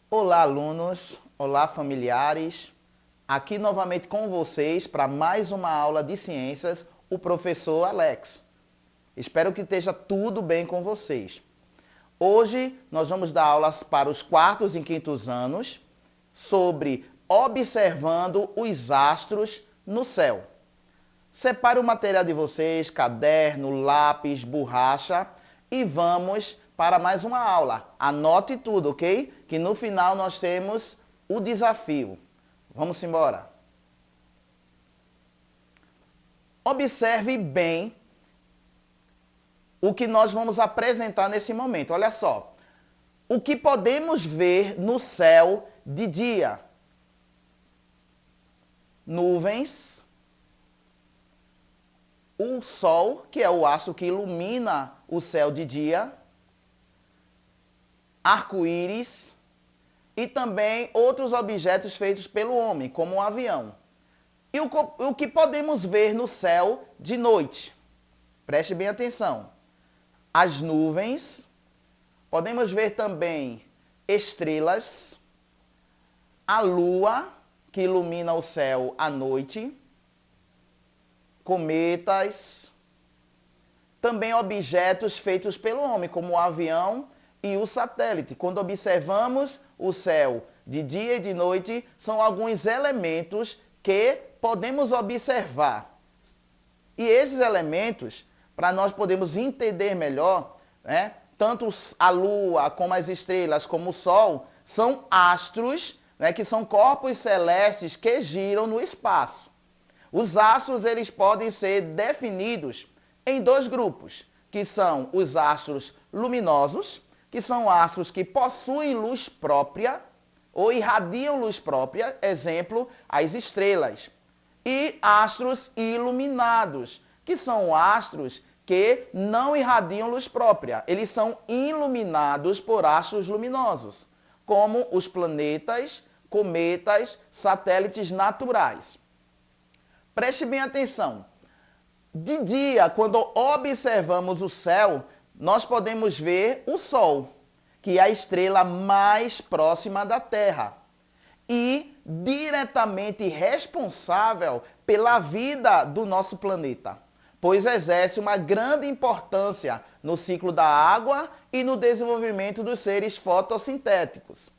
Olá, alunos! Olá, familiares! Aqui novamente com vocês para mais uma aula de ciências, o professor Alex. Espero que esteja tudo bem com vocês. Hoje nós vamos dar aulas para os quartos e quintos anos sobre observando os astros no céu. Separe o material de vocês, caderno, lápis, borracha e vamos para mais uma aula. Anote tudo, ok? Que no final nós temos o desafio. Vamos embora. Observe bem o que nós vamos apresentar nesse momento. Olha só. O que podemos ver no céu de dia? Nuvens. O Sol, que é o astro que ilumina o céu de dia. Arco-íris. E também outros objetos feitos pelo homem, como um avião. E o que podemos ver no céu de noite? Preste bem atenção. As nuvens. Podemos ver também estrelas. A lua, que ilumina o céu à noite. Cometas. Também objetos feitos pelo homem, como o avião e o satélite. Quando observamos o céu de dia e de noite, são alguns elementos que podemos observar. E esses elementos, para nós podermos entender melhor, né, tanto a lua, como as estrelas, como o sol, são astros, né, que são corpos celestes que giram no espaço. Os astros eles podem ser definidos em dois grupos, que são os astros luminosos, que são astros que possuem luz própria ou irradiam luz própria, exemplo, as estrelas. E astros iluminados, que são astros que não irradiam luz própria. Eles são iluminados por astros luminosos, como os planetas, cometas, satélites naturais. Preste bem atenção. De dia, quando observamos o céu, nós podemos ver o Sol, que é a estrela mais próxima da Terra e diretamente responsável pela vida do nosso planeta, pois exerce uma grande importância no ciclo da água e no desenvolvimento dos seres fotossintéticos.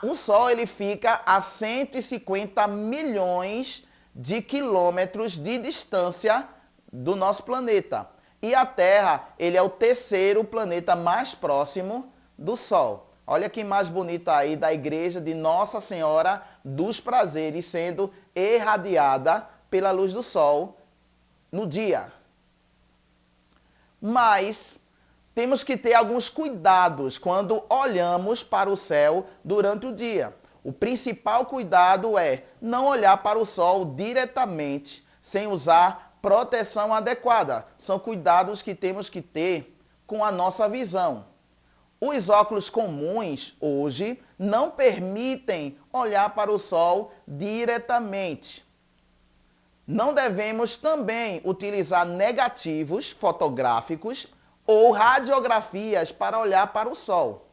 O Sol ele fica a 150 milhões de quilômetros de distância do nosso planeta. E a Terra, ele é o terceiro planeta mais próximo do Sol. Olha que imagem bonita aí da igreja de Nossa Senhora dos Prazeres sendo irradiada pela luz do Sol no dia. Mas temos que ter alguns cuidados quando olhamos para o céu durante o dia. O principal cuidado é não olhar para o sol diretamente, sem usar proteção adequada. São cuidados que temos que ter com a nossa visão. Os óculos comuns, hoje, não permitem olhar para o sol diretamente. Não devemos também utilizar negativos fotográficos ou radiografias para olhar para o sol.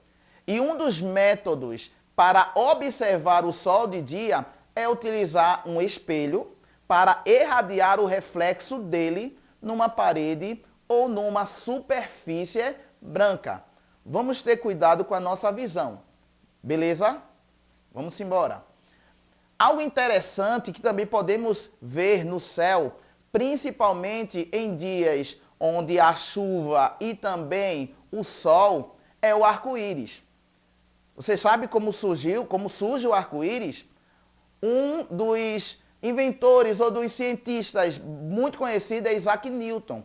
E um dos métodos para observar o sol de dia é utilizar um espelho para irradiar o reflexo dele numa parede ou numa superfície branca. Vamos ter cuidado com a nossa visão, beleza? Vamos embora. Algo interessante que também podemos ver no céu, principalmente em dias onde há chuva e também o sol, é o arco-íris. Você sabe como surge o arco-íris? Um dos inventores ou dos cientistas muito conhecido é Isaac Newton.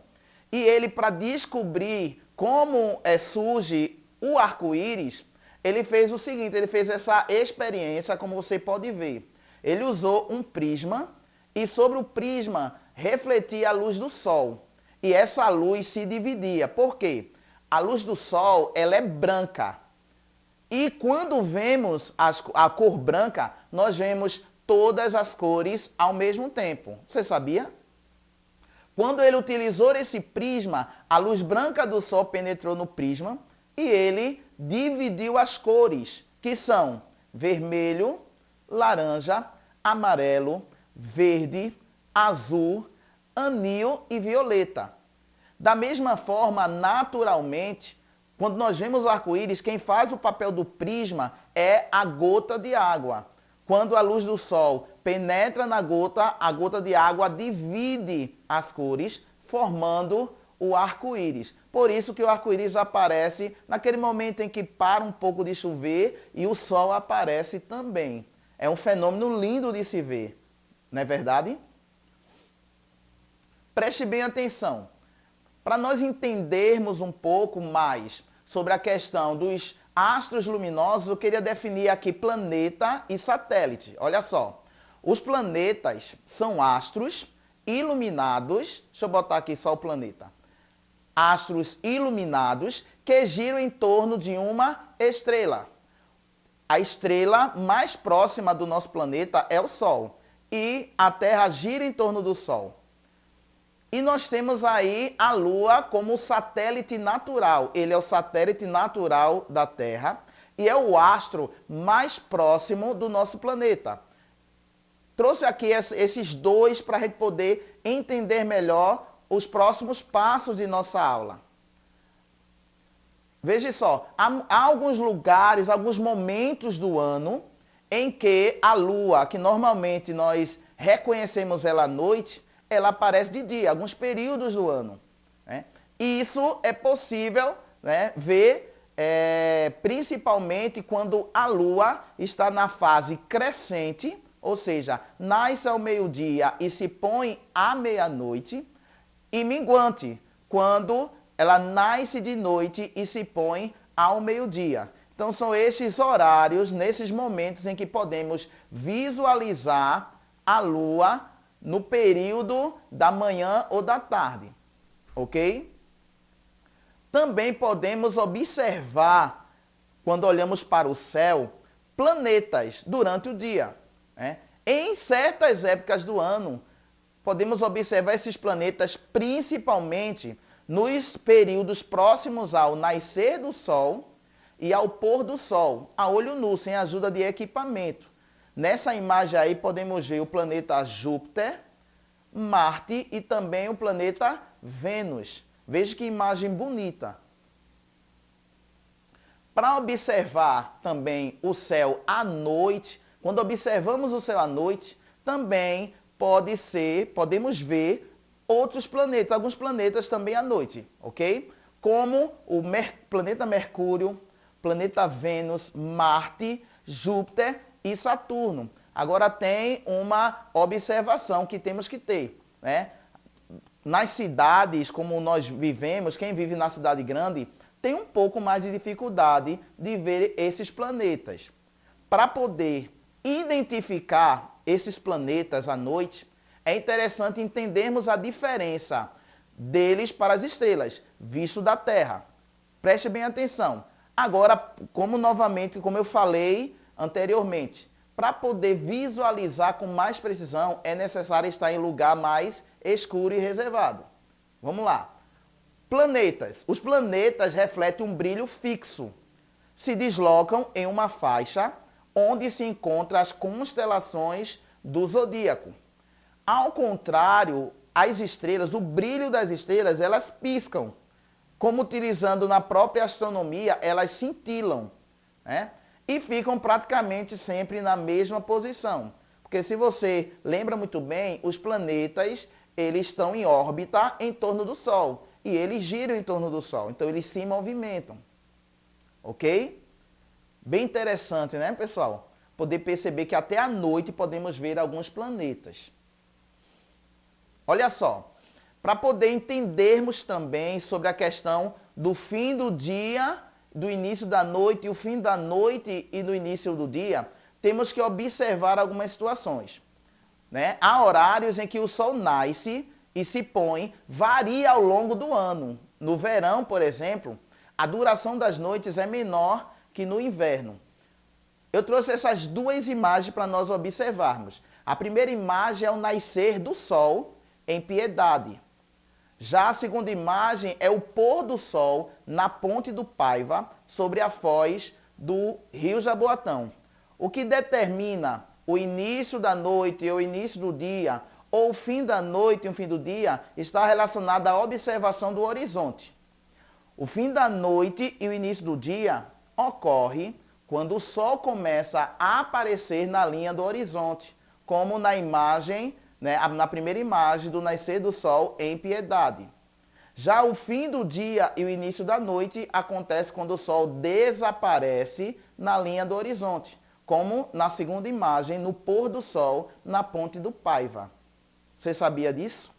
E ele, para descobrir como surge o arco-íris, ele fez o seguinte, ele fez essa experiência, como você pode ver. Ele usou um prisma e sobre o prisma refletia a luz do sol. E essa luz se dividia. Por quê? A luz do sol ela é branca. E quando vemos a cor branca, nós vemos todas as cores ao mesmo tempo. Você sabia? Quando ele utilizou esse prisma, a luz branca do sol penetrou no prisma e ele dividiu as cores que são vermelho, laranja, amarelo, verde, azul, anil e violeta. Da mesma forma, naturalmente, quando nós vemos o arco-íris, quem faz o papel do prisma é a gota de água. Quando a luz do sol penetra na gota, a gota de água divide as cores, formando o arco-íris. Por isso que o arco-íris aparece naquele momento em que para um pouco de chover e o sol aparece também. É um fenômeno lindo de se ver, não é verdade? Preste bem atenção. Para nós entendermos um pouco mais sobre a questão dos astros luminosos, eu queria definir aqui planeta e satélite. Olha só, os planetas são astros iluminados, deixa eu botar aqui só o planeta, astros iluminados que giram em torno de uma estrela. A estrela mais próxima do nosso planeta é o Sol e a Terra gira em torno do Sol. E nós temos aí a Lua como satélite natural. Ele é o satélite natural da Terra e é o astro mais próximo do nosso planeta. Trouxe aqui esses dois para a gente poder entender melhor os próximos passos de nossa aula. Veja só, há alguns lugares, alguns momentos do ano em que a Lua, que normalmente nós reconhecemos ela à noite, ela aparece de dia, alguns períodos do ano. Né? E isso é possível, né, ver principalmente quando a Lua está na fase crescente, ou seja, nasce ao meio-dia e se põe à meia-noite, e minguante, quando ela nasce de noite e se põe ao meio-dia. Então são esses horários, nesses momentos em que podemos visualizar a Lua no período da manhã ou da tarde, ok? Também podemos observar, quando olhamos para o céu, planetas durante o dia. Né? Em certas épocas do ano, podemos observar esses planetas principalmente nos períodos próximos ao nascer do Sol e ao pôr do Sol, a olho nu, sem ajuda de equipamento. Nessa imagem aí podemos ver o planeta Júpiter, Marte e também o planeta Vênus. Veja que imagem bonita. Para observar também o céu à noite, quando observamos o céu à noite, também podemos ver outros planetas, alguns planetas também à noite, ok? Como o planeta Mercúrio, planeta Vênus, Marte, Júpiter e Saturno. Agora tem uma observação que temos que ter, né? Nas cidades, como nós vivemos, quem vive na cidade grande, tem um pouco mais de dificuldade de ver esses planetas. Para poder identificar esses planetas à noite, é interessante entendermos a diferença deles para as estrelas, visto da Terra. Preste bem atenção. Agora, como eu falei anteriormente, para poder visualizar com mais precisão, é necessário estar em lugar mais escuro e reservado. Vamos lá. Planetas. Os planetas refletem um brilho fixo. Se deslocam em uma faixa onde se encontram as constelações do zodíaco. Ao contrário, as estrelas, o brilho das estrelas, elas piscam. Como utilizando na própria astronomia, elas cintilam, né? E ficam praticamente sempre na mesma posição. Porque se você lembra muito bem, os planetas, eles estão em órbita em torno do Sol. E eles giram em torno do Sol. Então, eles se movimentam. Ok? Bem interessante, né, pessoal? Poder perceber que até à noite podemos ver alguns planetas. Olha só. Para poder entendermos também sobre a questão do fim do dia, do início da noite, e o fim da noite e do início do dia, temos que observar algumas situações. Né? Há horários em que o Sol nasce e se põe, varia ao longo do ano. No verão, por exemplo, a duração das noites é menor que no inverno. Eu trouxe essas duas imagens para nós observarmos. A primeira imagem é o nascer do Sol em Piedade. Já a segunda imagem é o pôr do Sol na Ponte do Paiva, sobre a foz do Rio Jaboatão. O que determina o início da noite e o início do dia, ou o fim da noite e o fim do dia, está relacionado à observação do horizonte. O fim da noite e o início do dia ocorre quando o sol começa a aparecer na linha do horizonte, como na imagem, né, na primeira imagem do nascer do sol em Piedade. Já o fim do dia e o início da noite acontece quando o sol desaparece na linha do horizonte, como na segunda imagem, no pôr do sol, na Ponte do Paiva. Você sabia disso?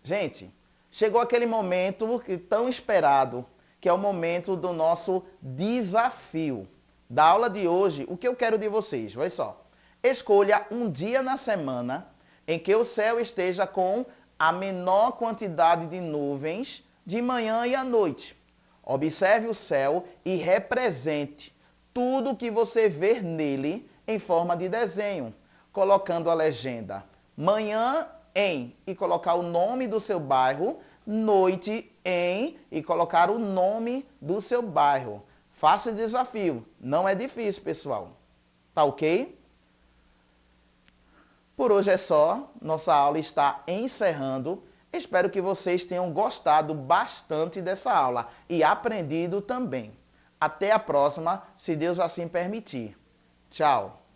Gente, chegou aquele momento tão esperado, que é o momento do nosso desafio. Da aula de hoje, o que eu quero de vocês? Olha só. Escolha um dia na semana em que o céu esteja com a menor quantidade de nuvens de manhã e à noite. Observe o céu e represente tudo o que você vê nele em forma de desenho, colocando a legenda manhã em e colocar o nome do seu bairro, noite em e colocar o nome do seu bairro. Faça o desafio, não é difícil, pessoal. Tá ok? Por hoje é só, nossa aula está encerrando. Espero que vocês tenham gostado bastante dessa aula e aprendido também. Até a próxima, se Deus assim permitir. Tchau!